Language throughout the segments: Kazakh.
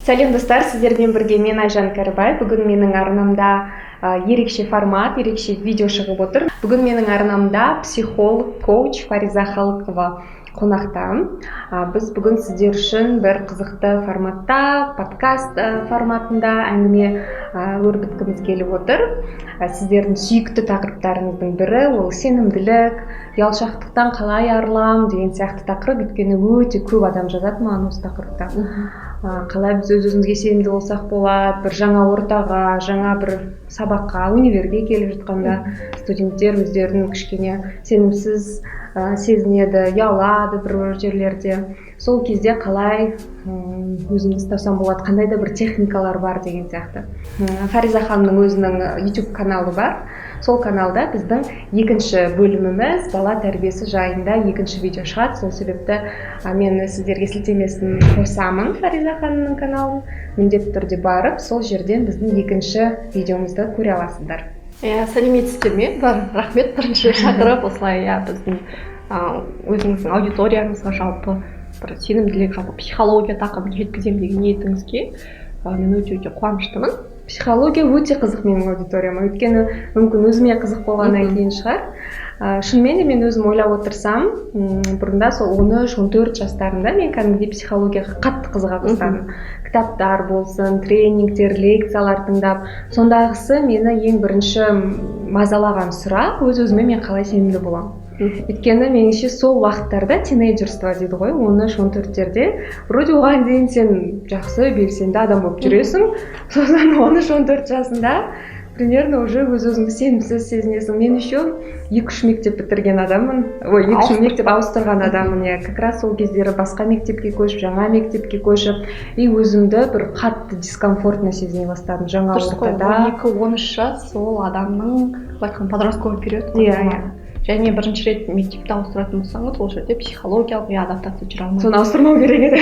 Сәлем достар, сіздермен бірге мен Айжан Кәрібай. Бүгін менің арнамда ерекше формат, ерекше видео шығып отыр. Бүгін менің арнамда психолог, коуч Фариза Халықова қонақта. Біз бүгін сіздер үшін бір қызықты форматта, подкаст форматында әңгіме өрбіткіміз келіп отыр. Сіздердің сүйікті тақырыптарыңыздың бірі ол сенімділік, ұялшақтықтан қалай арылам деген сияқты тақырып. Өйткені өте көп адам жазады маған осы тақырыпта. Қалай біз өз-өзімізге сенімді болсақ болады, бір жаңа ортаға, жаңа бір сабаққа, универге келіп жатқанда студенттер өздерін кішкене сенімсіз сезінеді, ұялады бір жерлерде. Сол кезде қалай өзімді ұстасам болады, қандай да бір техникалар бар деген сияқты. Фариза ханымның өзінің YouTube каналы бар. Сол каналда біздің екінші бөліміміз бала тәрбиесі жайында екінші видео шығады. Сол себепті мен сіздерге сілтемесін қосамын Фариза ханымның каналын. Міндетті түрде барып, сол жерден біздің екінші видеомызды көре аласыздар. Сәлеметсіздер ме? Рахмет бірінші шақырып, осылай біздің өзіңіздің аудиторияңызға жалпы бір сенімділік, жалпы психология тақырыбын жеткіземін деген ниетіңізге мен өте қуаныштымын. Психология өте қызық менің аудиторияма, өйткені мүмкін өзіме қызық болғаннан кейін шығар. Шынымен де мен өзім ойлап отырсам, бұрында сол 13-14 жастарымда мен кәдімгідей психологияға қатты қызыға бастадым. Кітаптар болсын, тренингтер, лекциялар тыңдап, сондағысы мені ең бірінші мазалаған сұрақ өз-өзіме мен қалай сенімді боламын. Өйткені меніңше сол уақыттарда тинейджерство дейді ғой, 13-14-терде вроде оған дейін сен жақсы белсенді адам болып жүресің, сосын 13-14 жасында примерно уже өз-өзіңді сенімсіз сезінесің. Мен еще 2-3 мектеп бітірген адаммын, 2-3 мектеп ауыстырған адаммын. Как раз сол кездері басқа мектепке көшіп, жаңа мектепке көшіп, и өзімді бір қатты дискомфортно сезіне бастадым жаңа ортада. 12-13 жас сол адамның подростковый период. Және бірінші рет мектепті ауыстыратын болсаңыз, ол жерде психологиялық адаптация жүре алмайды. Соны ауыстырмау керек еді.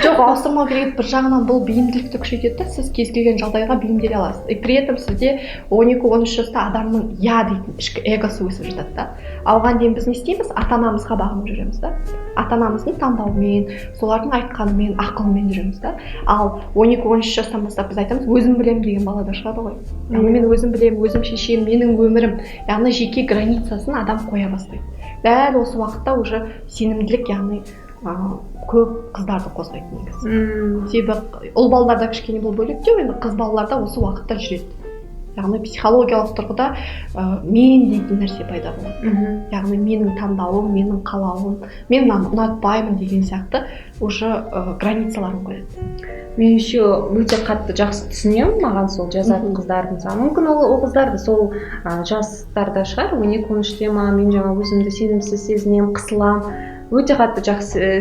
Жоқ, ауыстырмау керек. Бір жағынан бұл бейімділікті күшейтеді, сіз кез келген жағдайға бейімделе аласыз. При этом сізде 12-13 жаста адамның дейтін ішкі эгосы өсіп жатады да. Алған дейін біз не істейміз? Ата-анамызға бағынып жүреміз да. Ата-анамыздың таңдауымен, солардың айтқанымен, ақылымен жүреміз да. Ал 12-13 жастан бастап біз айтамыз, өзім білемін деген бала да шығады ғой. Яғни мен өзім білемін, өзім шешемін, менің өмірім. Яғни жеке границасын адам қоя бастайды. Дәл осы уақытта уже сенімділік, яғни көп қыздарды қозғайды негізі. Себебі ұл балаларда кішкене бұл бөлектеу, енді қыз балаларда осы уақытта жүреді. Яғни психологиялық тұрғыда мен дейтін нәрсе пайда болады. Яғни менің таңдауым, менің қалауым, мен ұнатпаймын деген сияқты уже границаларын қояды. Мен еще өте қатты жақсы түсінемін, маған сол жазатын қыздардың саны. Мүмкін ол қыздарды сол жастарда шығар, 12-13-те мен жаңа өзімді сенімсіз сезінемін, қысылам. Өте қатты жақсы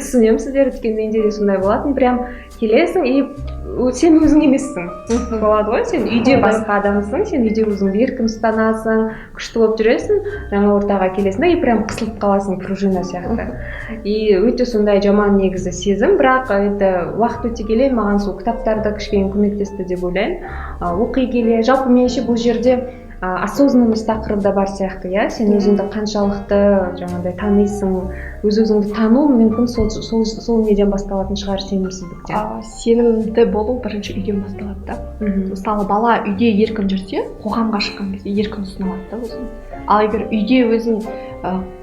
түсінемін сіздер, өйткені менде де сондай болатын. Прям келесің и сен өзің емессің. Болады ғой, сен үйде басқа адамсың, сен үйде өзіңді еркін ұстанасың, күшті болып жүресің, жаңа ортаға келесің и прям қысылып қаласың, пружина сияқты. И өте сондай жаман негізі сезім, бірақ уақыт өте келе маған сол кітаптарда кішкене көмектесті деп ойлаймын. Оқи келе, жалпы меніңше бұл жерде осознанность тақырыбы да бар сияқты, сен өзіңді қаншалықты жаңағыдай танисың, өз-өзіңді тану мүмкін сол неден басталатын шығар, сенімсіздіктен. Сенімді болу бірінші үйден басталады да. Мысалы бала үйде еркін жүрсе, қоғамға шыққан кезде еркін ұсына алады да өзін. Ал егер үйде өзін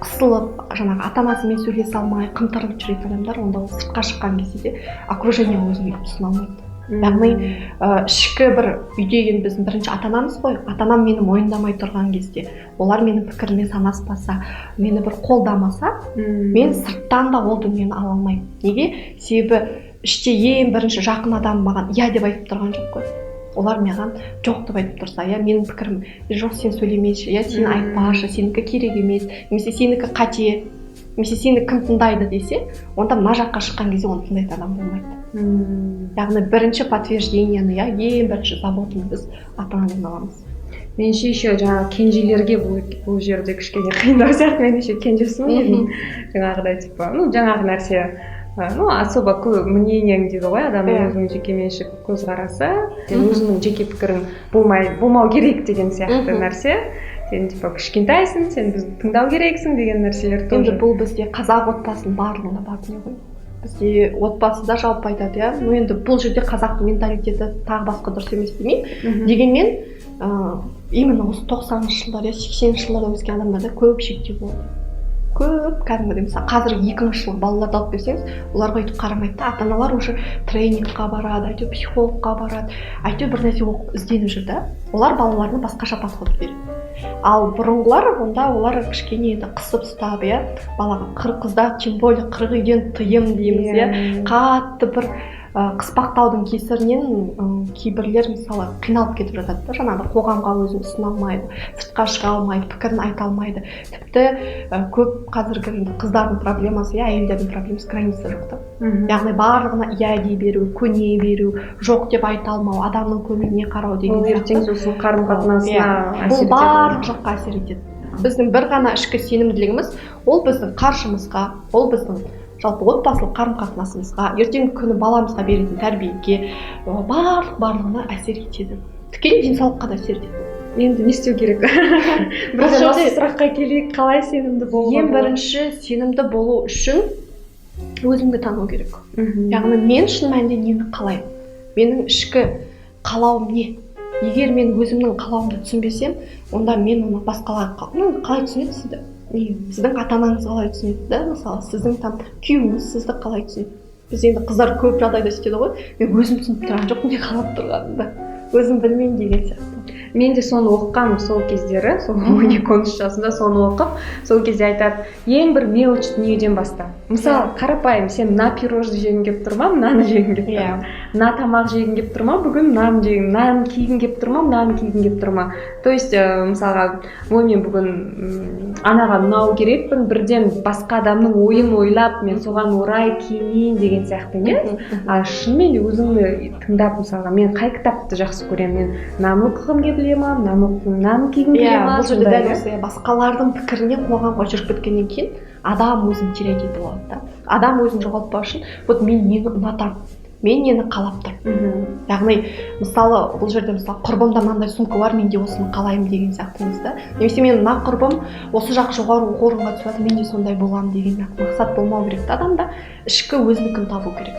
қысылып, жаңағы ата-анасымен сөйлесе алмай, қымтырылып жүретін адамдар, онда ол сыртқа шыққан кезде де окружение өзін ұсына алмайды. Яғни ішкі бір үйде енді біздің бірінші ата-анамыз ғой, ата-анам мені мойындамай тұрған кезде, олар менің пікіріме санаспаса, мені бір қолдамаса, мен сырттан да ол дүниені ала алмаймын. Неге? Себебі іште ең бірінші жақын адам маған иә деп айтып тұрған жоқ қой. Олар маған жоқ деп айтып тұрса, менің пікірім жоқ, сен сөйлемейші, сен айтпашы, сенікі керек емес, немесе сенікі қате, немесе сені кім тыңдайды десе, онда мына жаққа шыққан кезде оны тыңдайтын адам болмайды. Яғни бірінші подтверждениені, ең бірінші заботын біз ата-анадан аламыз. Меніңше еще жаңағы кенжелерге бұл жерде кішкене қиындау сияқты, мен еще кенжесімін, жаңағыдай жаңағы нәрсе, особо көп мнениең дейді ғой, адамның өзінің жеке меншік көзқарасы, өзінің жеке пікірің болмау керек деген сияқты нәрсе. Сен кішкентайсың, сен бізді тыңдау керексің деген нәрселер тоже. Енді бұл бізде қазақ отбасының барлығында бар дүние ғой. бізде отбасыда жалпы айтады, иә. Ну енді бұл жерде қазақтың менталитеті тағы басқа дұрыс емес демеймін. Дегенмен именно осы 90-шы жылдар, 80-шы жылдарда өскен адамдарда көп шектеу болды. Көп кәдімгідей, мысалы қазір 2000 жыл балаларды алып берсеңіз, оларға өйтіп қарамайды да, ата-аналар уже тренингқа барады, әйтеуір психологқа барады, әйтеуір бір нәрсе оқып ізденіп жүр да. Олар балаларына басқаша подход береді. Ал бұрынғылар онда олар кішкене енді қысып ұстап, иә, балаға қызда тем более 40 үйден тыйым дейміз, иә, қатты бір қыспақтаудың кесірінен кейбірлер мысалы қиналып кетіп жатады да, жаңағы қоғамға өзін ұсына алмайды, сыртқа шыға алмайды, пікірін айта алмайды. Тіпті көп қазіргі қыздардың проблемасы, әйелдердің проблемасы граница жоқ та. Яғни барлығына иә дей беру, көне беру, жоқ деп айта алмау, адамның көңіліне қарау деген ертең сосын қарым-қатынасына бұл барлық жаққа әсер етеді. Біздің бір ғана ішкі сенімділігіміз, ол біздің қаржымызға, ол біздің жалпы отбасылық қарым-қатынасымызға, ертеңгі күні баламызға беретін тәрбиеге, барлығына әсер етеді. Тікелей денсаулыққа да әсер етеді. Енді не істеу керек? Бірден осы сұраққа келейік, қалай сенімді болу? Ең бірінші сенімді болу үшін өзіңді тану керек. Яғни мен шын мәнінде нені қалаймын? Менің ішкі қалауым не? Егер мен өзімнің қалауымды түсінбесем, онда мен оны басқаларға қалай түсінеді сізді? Сіздің ата-анаңыз қалай түсінеді да, мысалы сіздің күйеуіңіз сізді қалай түсінеді? Біз енді қыздар көп жағдайда сөйтеді ғой, мен өзім түсініп тұрған жоқ, не қалап тұрғанымды, өзім білмеймін деген сияқты. Мен де соны оқығам сол кездері, сол 12-13 жасымда соны оқып, сол кезде айтады, ең бір мелочь дүниеден баста. Мысалы, қарапайым, сен мына пирожды жегің келіп тұр ма, мынаны жегің келіп тұр ма, мына тамақ жегің келіп тұр ма, бүгін мынаны жегің, мынаны кигің келіп тұр ма, мынаны кигің келіп тұр ма. То есть, мысалға, мен бүгін анаға мынау керекпін, бірден басқа адамның ойын ойлап, мен соған орай киінейін деген сияқты емес. А шынымен өзіңді тыңдап, мысалға, мен қай кітапты жақсы көремін, мен мынаны оқығым келе ма, мынаны кигім келе ма. Бұл жерде дәл осы басқалардың пікіріне қоғамға жүріп кеткеннен кейін адам өзін тереңдей болады да. Адам өзін жоғалтпау үшін, вот мен нені ұнатамын, мен нені қалап тұрмын. Яғни, мысалы, бұл жерде мысалы құрбымда мынандай сумка бар, мен де осыны қалаймын деген сияқтымыз да. Немесе мен мына құрбым осы жақ жоғары оқу орнына түсіп жатыр, мен де сондай боламын деген мақсат болмау керек та адамда. Ішкі өзінікін табу керек.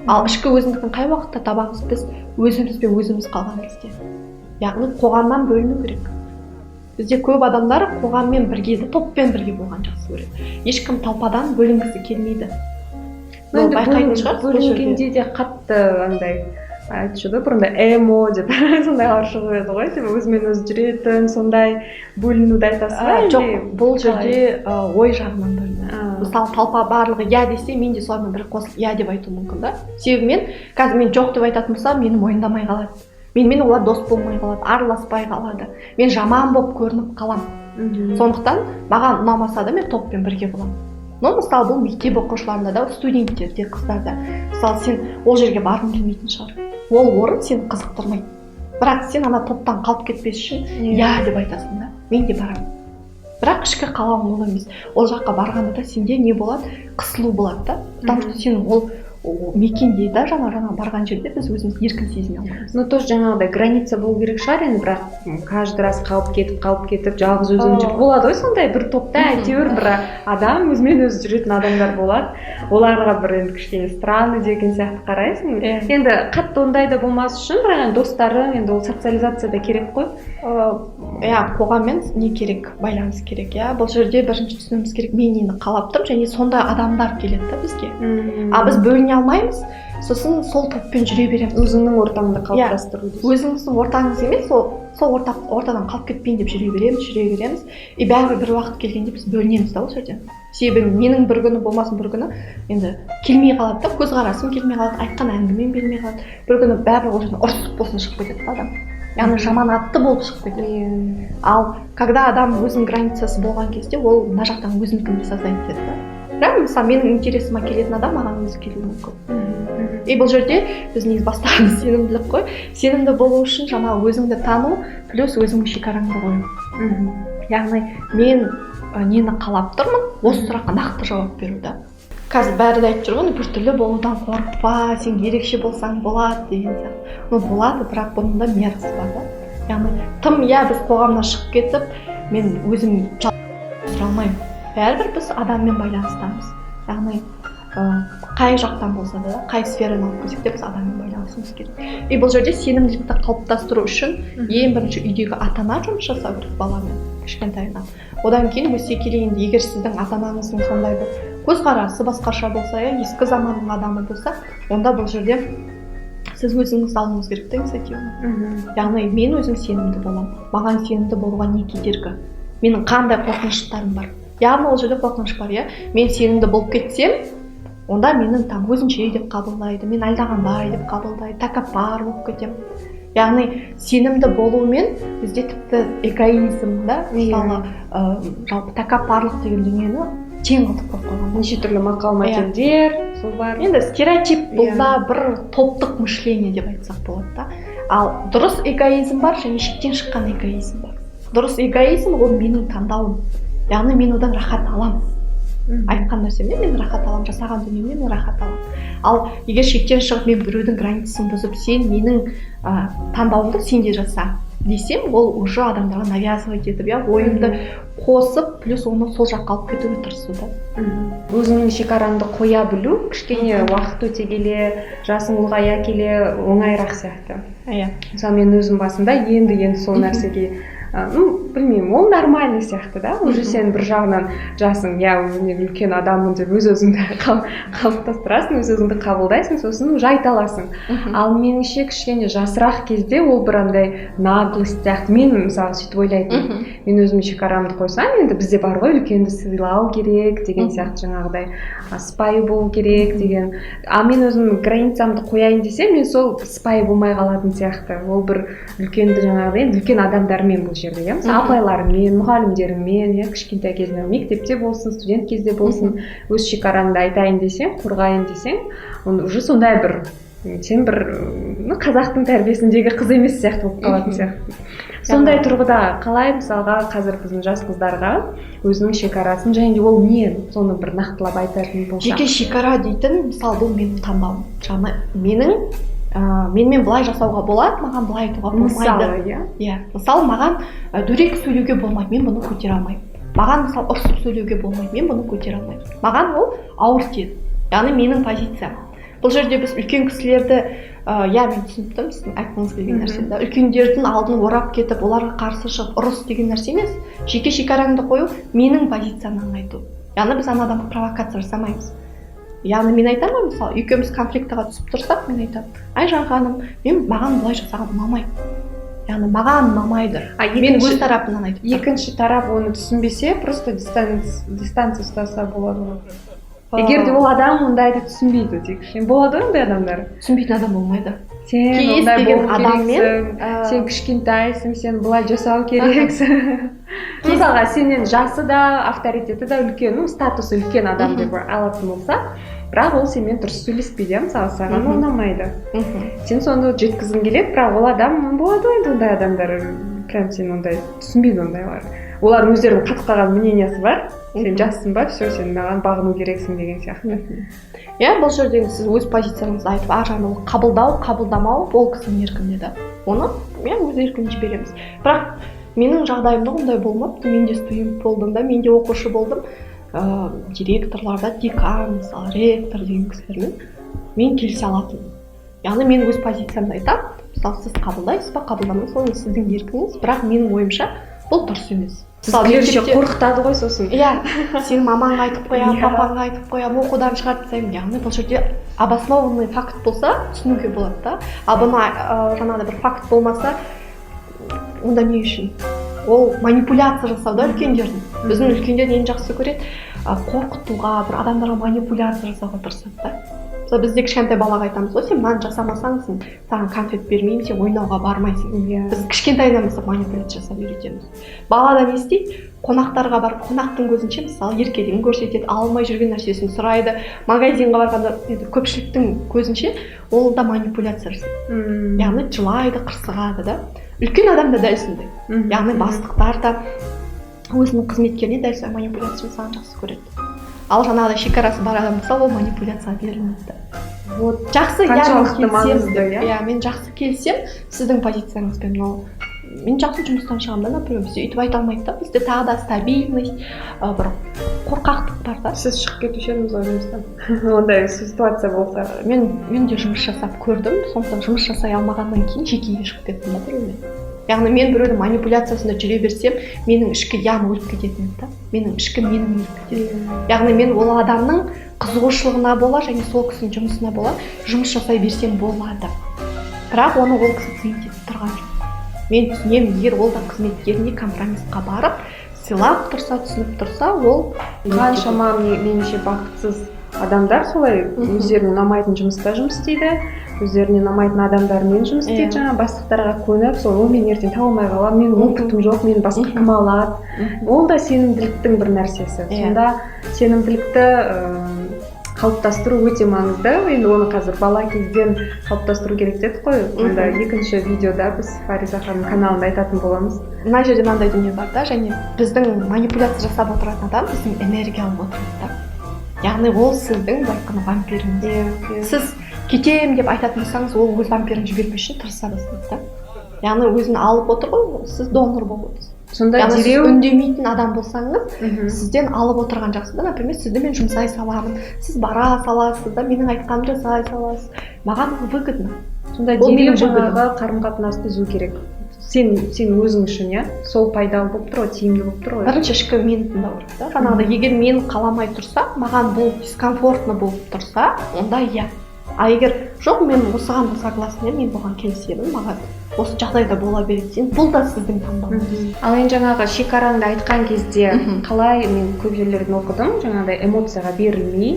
Ал ішкі өзіндікін қай уақытта табамыз біз? Өзімізбен өзіміз қалған кезде. Яғни қоғамнан бөліну керек. Бізде көп адамдар қоғаммен бірге, топпен бірге болған жақсы көреді. Ешкім толпадан бөлінгісі келмейді. Байқайтын шығар, бөлінгенде де қатты андай айтшы да, бұрында эмо деп сондайлар шығып еді ғой, өзімен өзі жүретін, сондай бөлінуді айтасыз ба? Жоқ, бұл жерде ой жағынан бөліну. Мысалы, толпа барлығы я десе, мен де солармен бір қосылып я деп айту мүмкін да. Себебі мен қазір мен жоқ деп айтатын болсам, мені мойындамай қалады. Менімен олар дос болмай қалады, араласпай қалады. Мен жаман болып көрініп қаламын. Сондықтан маған ұнамаса да мен топпен бірге боламын. Но мысалы бұл мектеп оқушыларында да, студенттерде, қыздарда. Мысалы сен ол жерге барғың келмейтін шығар. Ол орын сені қызықтырмайды. Бірақ сен ана топтан қалып кетпес үшін я деп айтасың да, мен де барамын. Бірақ ішкі қалауың ол емес. Ол жаққа барғанда да сенде не болады? Қысылу болады да. Потому что сен ол мекенде да жаңа барған жерде біз өзіміз еркін сезіне алмаймыз. Ну тоже жаңағыдай граница болу керек шығар енді, бірақ каждый раз қалып кетіп жалғыз өзің жүріп болады ғой, сондай бір топта әйтеуір бір адам өзімен өзі жүретін адамдар болады. Оларға бір енді кішкене странный деген сияқты қарайсың. Енді қатты ондай да болмас үшін бірақ достарың, енді ол социализация да керек қой. Қоғаммен не керек? Байланыс керек, иә. Бұл жерде бірінші түсінуіміз керек, мен нені қалап тұрмын, және сондай адамдар келеді да бізге. А біз бөліне алмаймыз, сосын сол топпен жүре береміз. Өзіңнің ортаңды қалыптастыру. Өзіңіздің ортаңыз емес, сол ортадан қалып кетпейін деп жүре береміз. И бәрібір бір уақыт келгенде біз бөлінеміз да осы жерден. Себебі менің бір күні болмасын бір күні енді келмей қалады да, көзқарасым келмей қалады, айтқан әңгімем бермей қалады. Bir күні бәрібір ол жерден ұрысып болсын шығып кетеді адам. Яғни жаман атты болып шығып кетеді. Ал когда адам өзінің границасы болған кезде, ол мына жақтан өзінікін создать етеді да. Бірақ мысалы менің интересіме келетін адам маған өзі келуі мүмкін. И бұл жерде біз негізі бастаған сенімділік қой. Сенімді болу үшін жаңа өзіңді тану плюс өзіңнің шекараңды қою. Яғни мен нені қалап тұрмын, осы сұраққа нақты жауап беру да. Қазір бәрі де айтып жүр ғой, біртүрлі болудан қорықпа, сен ерекше болсаң болады деген сияқты. Болады, бірақ бұның да мерзімі бар да. Яғни тым біз қоғамнан шығып кетіп, мен өзім тұра алмаймын. Бәрібір біз адаммен байланыстамыз. Яғни қай жақтан болса да, қай сфераны алып келсек те біз адаммен байланысымыз керек. И бұл жерде сенімділікті қалыптастыру үшін ең бірінші үйдегі ата-ана жұмыс жасау керек баламен кішкентайынан. Одан кейін өсе келе енді егер сіздің ата-анаңыздың сондай бір көзқарасы басқаша болса, ескі заманның адамы болса, онда бұл жерде сіз өзіңіз алуыңыз керек те инициативаны. Яғни мен өзім сенімді боламын. Маған сенімді болуға не кедергі? Менің қандай қорқыныштарым бар? Яғни ол жерде қорқыныш бар, мен сенімді болып кетсем, онда менің там өзінше деп қабылдайды, мен алдағандай деп қабылдайды, тәкаппар болып кетемін. Яғни сенімді болумен бізде тіпті эгоизм да, мысалы жалпы тәкаппарлық деген дүниені тең қылып қойып қойған. Неше түрлі мақал-мәтелдер, сол бар. Енді стереотип болса бір топтық мышление деп айтсақ болады да. Ал дұрыс эгоизм бар және шектен шыққан эгоизм бар. Дұрыс эгоизм ол менің таңдауым. Яғни мен одан рахат аламын. Айтқан нәрсемнен мен рахат аламын, жасаған дүниемнен мен рахат аламын. Ал егер шектен шығып мен біреудің границасын бұзып, сен менің таңдауымды сен де жаса десем, ол уже адамдарға навязывать етіп, ойымды қосып, плюс оны сол жаққа алып кетуге тырысуда. Өзіңнің шекараңды қоя білу, кішкене уақыт өте келе, жасың ұлғая келе оңайырақ сияқты. Мысалы мен өзім басында енді сол нәрсеге білмеймін, ол нормальный сияқты да. Уже сен бір жағынан жасың, мен үлкен адаммын деп өз-өзіңді қалыптастырасың, өз-өзіңді қабылдайсың, сосын уже айта аласың. Ал меніңше кішкене жасырақ кезде ол бір андай наглость сияқты. Мен мысалы сөйтіп ойлайтын. Мен өзім шекарамды қойсам, енді бізде бар ғой үлкенді сыйлау керек деген сияқты, жаңағыдай сыпайы болу керек деген. А мен өзім границамды қояйын десем, мен сол сыпайы болмай қалатын сияқты. Ол бір үлкенді жаңағыдай үлкен адамдармен бұл жерде, апайларыммен, мұғалімдеріммен, кішкентай кезінде мектепте болсын, студент кезде болсын, өз шекараңды айтайын десең, қорғайын десең, уже сондай бір сен бір қазақтың тәрбиесіндегі қыз емес сияқты болып қалатын сияқты. Сондай тұрғыда қалай мысалға қазір біздің жас қыздарға өзінің шекарасын және де ол не соны бір нақтылап айтатын болса. Жеке шекара дейтін, мысалы бұл менің таңдауым. Жаңа менімен былай жасауға болады, маған былай айтуға болмайды. Мысалы, маған дөрекі сөйлеуге болмайды, мен бұны көтере алмаймын. Маған мысалы ұрсып сөйлеуге болмайды, мен бұны көтере алмаймын. Маған ол ауыр тиеді. Яғни менің позициям. Бұл жерде біз үлкен кісілерді, мен түсініп сіздің айтқыңыз келген нәрсе. Үлкендердің алдын орап кетіп, оларға қарсы шығып ұрыс деген нәрсе емес. Жеке шекараңды қою менің позициямнан айту. Яғни біз ана адамға провокация жасамаймыз. Яғни мен айтамын, мысалы, екеуміз конфликтіға түсіп тұрсақ, мен айтамын, Айжан ханым, маған бұлай жасаған ұнамайды. Яғни маған ұнамайды. Мен өз тарапынан айтып тұрмын. Екінші тарап оны түсінбесе, просто дистанция ұстаса болады. Егер де ол адам ондайды түсінбейді, тек болады ондай адамдар. Түсінбейтін адам болмайды. Сен ондай болу керексің, сен кішкентайсың, сен бұлай жасау керексің. Мысалға сенен жасы да, авторитеті да үлкен, статусы үлкен адам деп алатын болса, бірақ ол сенмен дұрыс сөйлеспейді, мысалы саған ұнамайды. Сен соны жеткізгің келеді, бірақ ол адам болады енді ондай адамдар, прям сен ондай түсінбейді ондайлар. Олар өздерінің қатып қалған мнениясы бар. Сен жассың ба, все, сен маған бағыну керексің деген сияқты. Бұл жерде сіз өз позицияңызды айтып, жаңағы қабылдау, қабылдамау ол кісінің еркінде. Оны өз еркіне жібереміз. Бірақ менің жағдайымда ондай болмапты. Мен де студент болдым да, мен де оқушы болдым. Директорларда, декан, мысалы, ректор деген кісілермен мен келісе алатынмын. Яғни мен өз позициямды айтамын. Мысалы, сіз қабылдайсыз ба, қабылдамайсыз, ол сіздің еркіңіз, бірақ менің ойымша бұл дұрыс емес. Сізге қорқытады ғой сосын. Сен мамаңа айтып қоям, папаңа айтып қоям, оқудан шығарып тастаймын. Яғни бұл жерде обоснованный факт болса, түсінуге болады да. А бұны жаңағыдай бір факт болмаса, онда не үшін? Ол манипуляция жасау да үлкендердің. Біздің үлкендер ең жақсы көреді, қорқытуға, бір адамдарға манипуляция жасауға тырысады да. Бізде кішкентай балаға айтамыз ғой, сен мынаны жасамасаң, саған конфет бермеймін, сен ойнауға бармайсың. Біз кішкентайдан бастап манипуляция жасап үйретеміз. Бала да не істейді? Қонақтарға барып, қонақтың көзінше мысалы еркелігін көрсетеді, алмай жүрген нәрсесін сұрайды. Магазинға барғанда көпшіліктің көзінше ол да манипуляция жасайды. Яғни жылайды, қырсығады да. Үлкен адам да дәл сондай. Яғни бастықтар да өзінің қызметкеріне дәл солай манипуляция жасағанды жақсы көреді. Ал жаңағыдай шекарасы бар адам болса, ол манипуляция берілмейді. Жақсы, қаншалықты маңызды, мен жақсы келсем, сіздің позицияңызбен мен жақсы жұмыстан шығамын да, например, бізде өйтіп айта алмайды да, бізде тағы да стабильность, бір қорқақтық бар да. Сіз шығып кетуші едіңіз ғой жұмыстан. Ондай ситуация болса. Мен де жұмыс жасап көрдім, сондықтан жұмыс жасай алмағаннан кейін жекеге шығып кеттім да біреумен. Яғни мен біреудің манипуляциясында жүре берсем, менің ішкі ям өліп кететін еді да. Менің ішкі менім өліп кететін. Яғни мен ол адамның қызығушылығына бола және сол кісінің жұмысына бола жұмыс жасай берсем болады. Бірақ оны ол кісі ценить етіп тұрған жоқ. Мен түсінемін, егер ол да қызметкеріне компромиссқа барып, сыйлап тұрса, түсініп тұрса, ол қаншама меніңше бақытсыз адамдар солай өздеріне ұнамайтын жұмыста жұмыс істейді, өздеріне ұнамайтын адамдармен жұмыс істейді, жаңа бастықтарға көніп, сол мен ертең таба алмай қаламын, менің опытым жоқ, мені басқа кім алады. Ол да сенімділіктің бір нәрсесі. Сонда сенімділікті қалыптастыру өте маңызды. Енді оны қазір бала кезден қалыптастыру керек дедік қой. Онда екінші видеода біз Фариза ханымның каналында айтатын боламыз. Мына жерде мынандай дүние бар да, және біздің манипуляция жасап отыратын адам біздің энергия алып отырады да. Яғни ол сіздің байқын вампиріңіз. Сіз кетем деп айтатын болсаңыз, ол өз вампирін жібермес үшін тырыса бастайды да. Яғни өзін алып отыр ғой, сіз донор болып отырсыз. Сонда дереу үндемейтін адам болсаңыз, сізден алып отырған жақсы да. Например, сізді мен жұмсай саламын, сіз бара саласыз да, менің айтқанымды жасай саласыз. Маған выгодно. Сонда дереу жаңағы қарым-қатынасты үзу керек. Сен өзің үшін, иә, сол пайдалы болып тұр ғой, тиімді болып тұр ғой. Бірінші ішкі мені тыңдау керек та. Жаңағыда егер мен қаламай тұрса, маған бұл дискомфортно болып тұрса, онда иә. А егер жоқ, мен осыған да согласен, мен бұған келісемін, маған осы жағдайда бола береді, бұл да сіздің таңдауыңыз. Ал енді жаңағы шекараңды айтқан кезде қалай, мен көп жерлерден оқыдым, жаңағыдай эмоцияға берілмей,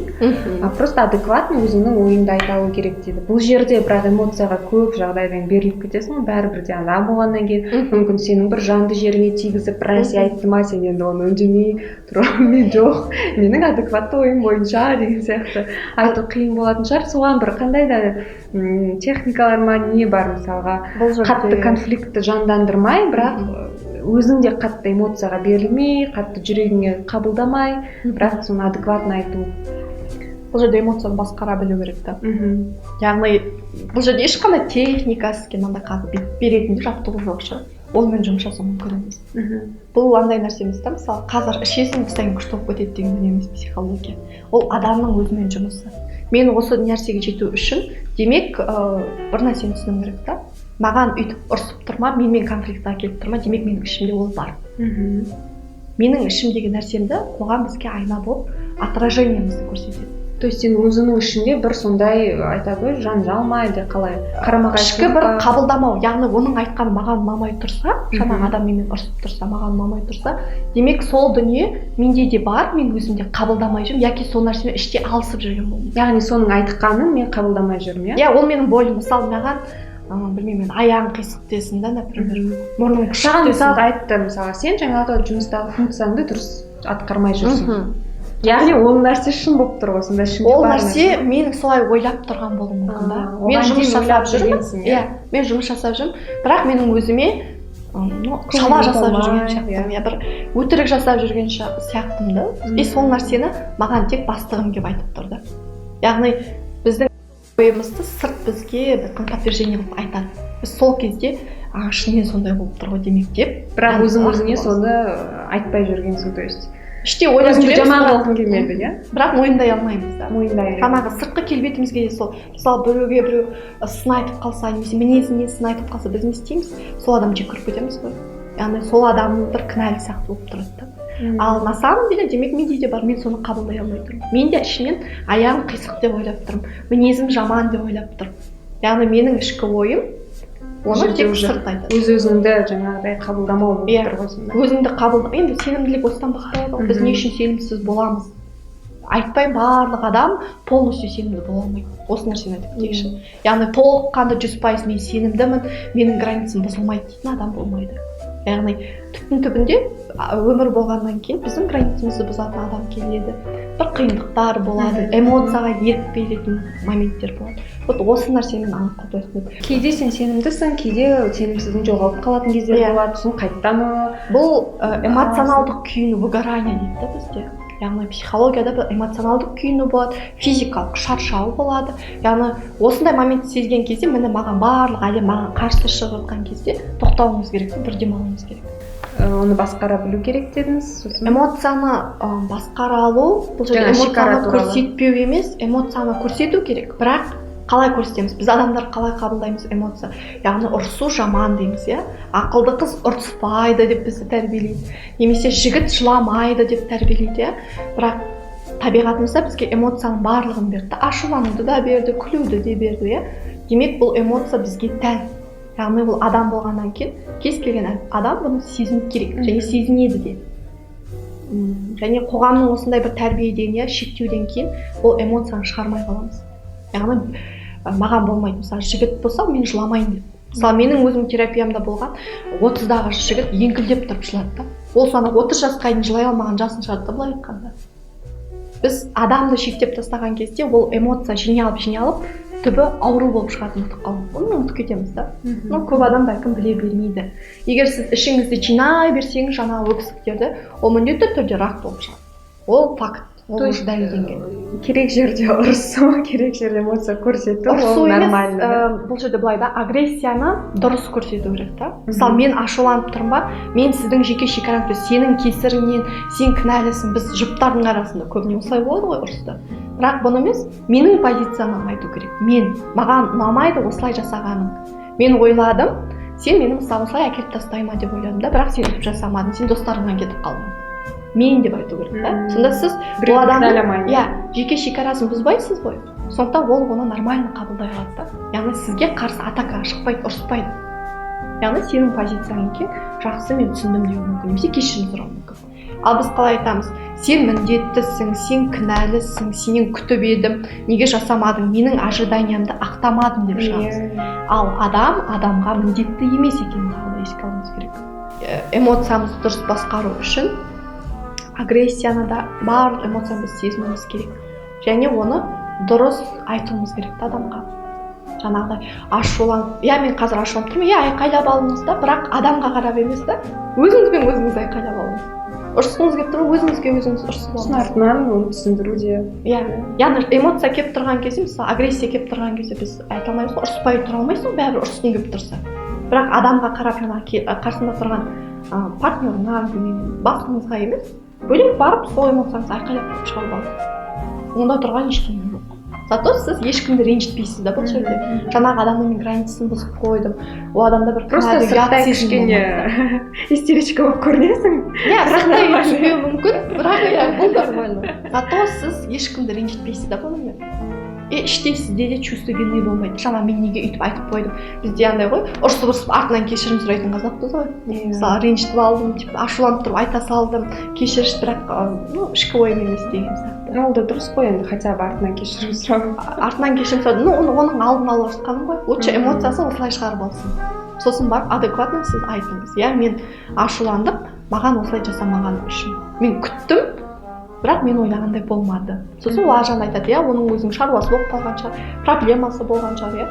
просто адекватно өзіңнің ойыңды айта алу керек дейді. Бұл жерде бірақ эмоцияға көп жағдайдан беріліп кетесің, бәрібір де адам болғаннан кейін мүмкін сенің бір жанды жеріңе тигізіп бір нәрсе айтты ма, сен енді оны үндемей тұрып, мен жоқ, менің адекватты ойым бойынша деген сияқты айту қиын болатын шығар. Соған бір қандай да техникалар ма не бар мысалға, қатты конфликтті жандандырмай, бірақ өзің де қатты эмоцияға берілмей, қатты жүрегіңе қабылдамай, бірақ соны адекватно айту. Бұл жерде эмоцияны басқара білу керек та. Яғни бұл жерде ешқандай техника сізге мынандай қазір беретін жаттығу жоқ шығар. Онымен жұмыс жасау мүмкін емес. Бұл андай нәрсе емес та, мысалы қазір ішесің, ертең күшті болып кетеді деген дүние емес психология. Ол адамның өзімен жұмысы. Мен осы нәрсеге жету үшін, демек, бір нәрсені түсінуім керек та. Маған үйтіп ұрсып тұрма, менімен конфликтқа келіп тұрма, демек менің ішімде ол бар. Менің ішімдегі нәрсемді қоғам бізге айна болып отражениемізді көрсетеді. То есть сен өзіңнің ішінде бір сондай айтады ғой, жанжал ма әлде қалай? Ішкі бір қабылдамау, яғни оның айтқаны маған ұнамай тұрса, жаңағы адам менімен ұрсып тұрса, маған ұнамай тұрса, демек сол дүние менде де бар, мен өзімде қабылдамай жүрмін, яки сол нәрсені іште алысып жүрген болмын. Яғни соның айтқанын мен қабылдамай жүрмін, иә? Иә, ол менің бойым. Мысалы маған білмеймін, аяғың қисық десін да, например, мұрның күшік десін. Мысалы айтты, мысалы сен жаңағы жұмыстағы функцияңды дұрыс атқармай жүрсің. Яғни ол нәрсе шын болып тұр ғой, сонда ішінде бар. Ол нәрсе мен солай ойлап тұрған болуым мүмкін да. Мен жұмыс жасап жүрмін. Иә, мен жұмыс жасап жүрмін, бірақ менің өзіме шала жасап жүрген сияқтымын, бір өтірік жасап жүрген сияқтымын да. И сол нәрсені маған тек бастығым келіп айтып тұрды. Яғни біздің ойымызды сырт бізге бір подтверждение қылып айтады. Біз сол кезде шынымен сондай болып тұр ғой демек деп. Бірақ өзіңе соны айтпай жүргенсің, то есть. Іште ойлап жүреміз, жаман қалғың келмеді, иә? Бірақ мойындай алмаймыз да. Мойындай. Жаңағы сыртқы келбетімізге де сол, мысалы біреу сын айтып қалса, немесе мінезіне сын айтып қалса, біз не істейміз? Сол адам жек көріп кетеміз ғой. Яғни сол адамның бір кінәлі сияқты болып тұрады да. Ал на самом деле, демек менде де бар, мен соны қабылдай алмай тұрмын. Мен де ішімнен аяғым қисық деп ойлап тұрмын, мінезім жаман деп ойлап тұрмын. Яғни менің ішкі ойым оны тек сырт айтады. Өз-өзіңді жаңағыдай қабылдамау болып тұр ғой сонда. Өзіңді қабылдау. Енді сенімділік осыдан басталады ғой. Біз не үшін сенімсіз боламыз? Айтпай барлық адам полностью сенімді бола алмайды. Осы нәрсені айтып кетейікші. Яғни толыққанды 100% мен сенімдімін, менің границам бұзылмайды дейтін адам болмайды. Яғни түбінде өмір болғаннан кейін біздің границамызды бұзатын адам келеді. Бір қиындықтар болады, эмоцияға еріп беретін моменттер болады. Вот осы нәрсені анық қылып. Кейде сен сенімдісің, кейде сенімсіздің жоғалып қалатын кездер болады, сосын қайтадан бұл эмоционалдық күйіну, выгорание дейді да бізде. яғни психологияда бір эмоционалдық күйіну болады, физикалық шаршау болады. Яғни осындай моментті сезген кезде міне маған барлық әлем маған қарсы шығып жатқан кезде тоқтауымыз керек, бір демалуымыз керек. Оны басқара білу керек дедіңіз. Эмоцияны басқара алу, бұл жерде эмоцияны көрсетпеу емес, эмоцияны көрсету керек. Бірақ қалай көрсетеміз? Біз адамдар қалай қабылдаймыз эмоция? Яғни ұрсу жаман дейміз, иә? Ақылды қыз ұрыспайды деп бізді тәрбиелейді. Немесе жігіт жыламайды деп тәрбиелейді, иә? Бірақ табиғатымызда бізге эмоцияның барлығын берді. Ашулануды да берді, күлуді де берді, иә? Демек, бұл эмоция бізге тән. Яғни бұл адам болғаннан кейін кез келген адам бұны сезіну керек және сезінеді де. Және қоғамның осындай бір тәрбиеден, иә, шектеуден кейін ол эмоцияны шығармай қаламыз. Яғни маған болмайды, мысалы жігіт болса мен жыламайын деп. Мысалы менің өзім терапиямда болған 30-дағы жігіт еңкілдеп тұрып жылады да. Ол сана 30 жасқа дейін жылай алмаған жасын шығарды да, былай айтқанда. Біз адамды шектеп тастаған кезде ол эмоция жиналып түбі ауру болып шығатын ұмытып қаламыз. Оны ұмытып кетеміз да. Көп адам бәлкім біле бермейді. Егер сіз ішіңізді жинай берсеңіз жаңағы өксіктерді, ол міндетті түрде рак болып шығады. Ол факт. Ол уже дәлелденген. Керек жерде ұрысу, керек жерде эмоция көрсету, ол нормально. Бұл жерде былай да, агрессияны дұрыс көрсету керек та. Мысалы, мен ашуланып тұрмын ба, мен сіздің жеке шекараңды, сенің кесіріңнен, сен кінәлісің, біз жұптардың арасында көбіне осылай болады ғой ұрыста. Бірақ бұны емес, менің позициямды айту керек. Маған ұнамайды осылай жасағаның. Мен ойладым, сен мені мысалы осылай әкеліп тастай ма деп ойладым да, бірақ сен өйтіп жасамадың, сен достарыңнан кетіп қалдың. Мен деп айту керек та. Сонда сіз бұл адамның жеке шекарасын бұзбайсыз ғой. Сондықтан ол оны нормально қабылдай алады да. Яғни сізге қарсы атакаға шықпайды, ұрыспайды. Яғни сенің позицияң екен, жақсы мен түсіндім деуі мүмкін, немесе кешірім сұрауы мүмкін. Ал біз қалай айтамыз? Сен міндеттісің, сен кінәлісің, сенен күтіп едім, неге жасамадың, менің ожиданиямды ақтамадың деп шығамыз. Ал адамға міндетті емес екенін тағы еске алуымыз керек. Эмоциямызды дұрыс басқару үшін агрессияны да барлық эмоцияны сезінуіміз керек. Және оны дұрыс айтуымыз керек та адамға. Жаңағыдай ашуланып, мен қазір ашуланып тұрмын, айқайлап алыңыз да, бірақ адамға қарап емес та, өзіңізбен өзіңіз айқайлап алыңыз. Ұрысқыңыз келіп тұр, өзіңізге өзіңіз ұрысып алыңыз. Артынан оны түсіндіру де. Яғни эмоция келіп тұрған кезде, мысалы агрессия келіп тұрған кезде біз айта алмаймыз, ұрыспай тұра алмайсың, бәрібір ұрысқың келіп тұрса. Бірақ адамға қарап қарсында тұрған партнеріңа, басқаңызға емес, бөлек барып сол эмоцияңызды айқайлап шығарып алыңыз. Онда тұрған ешкім жоқ. Зато сіз ешкімді ренжітпейсіз да бұл жерде. Жаңағы адамның границасын бұзып қойдым. Ол адамда бір просто сырттай кішкене истеричка болып көрінесің. Сырттай көрінбеуі мүмкін, бірақ бұл нормально. Зато сіз ешкімді ренжітпейсіз да бұнымен. Іштей сізде де чувство вины болмайды. Жаңа мен неге өйтіп айтып қойдым. Бізде андай ғой, ұрысып артынан кешірім сұрайтын қазақпыз ғой. Мысалы ренжітіп алдым, ашуланып тұрып айта салдым, кешірші, бірақ ішкі ойым емес деген сияқты. Ол да дұрыс қой енді, хотя бы артынан кешірім сұрау. Артынан кешірім сұрадым, оның алдын алып жатқаным ғой. Лучше эмоциясын осылай шығарып алсын. Сосын барып адекватно сіз айтыңыз. Мен ашуландым, маған осылай жасамағаным үшін. Мен күттім, бірақ мен ойлағандай болмады. Сосын ол ажан айтады, оның өзінің шаруасы болып қалған шығар, проблемасы болған шығар,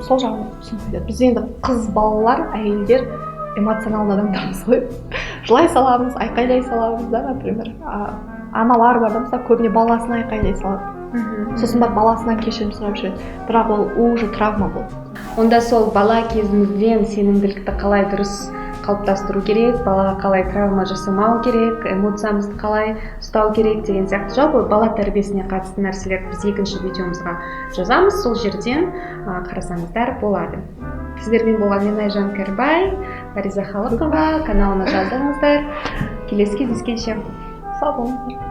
сол жағын түсінеді. Біз енді қыз балалар, әйелдер эмоционалды адамдармыз ғой. Жылай саламыз, айқайлай саламыз да, например. Аналар бар да, мысалы көбіне баласын айқайлай салады. Сосын барып баласынан кешірім сұрап жүреді. Бірақ ол уже травма болды. Онда сол бала кезімізден сенімділікті қалай дұрыс қалыптастыру керек, балаға қалай травма жасамау керек, эмоциямызды қалай ұстау керек деген сияқты жалпы бала тәрбиесіне қатысты нәрселерді біз екінші видеомызға жазамыз, сол жерден қарасаңыздар болады. Сіздермен болған мен Айжан Кәрібай, Фариза Халықова, каналына жазылыңыздар. Келесі кездескенше. Сау болыңыздар.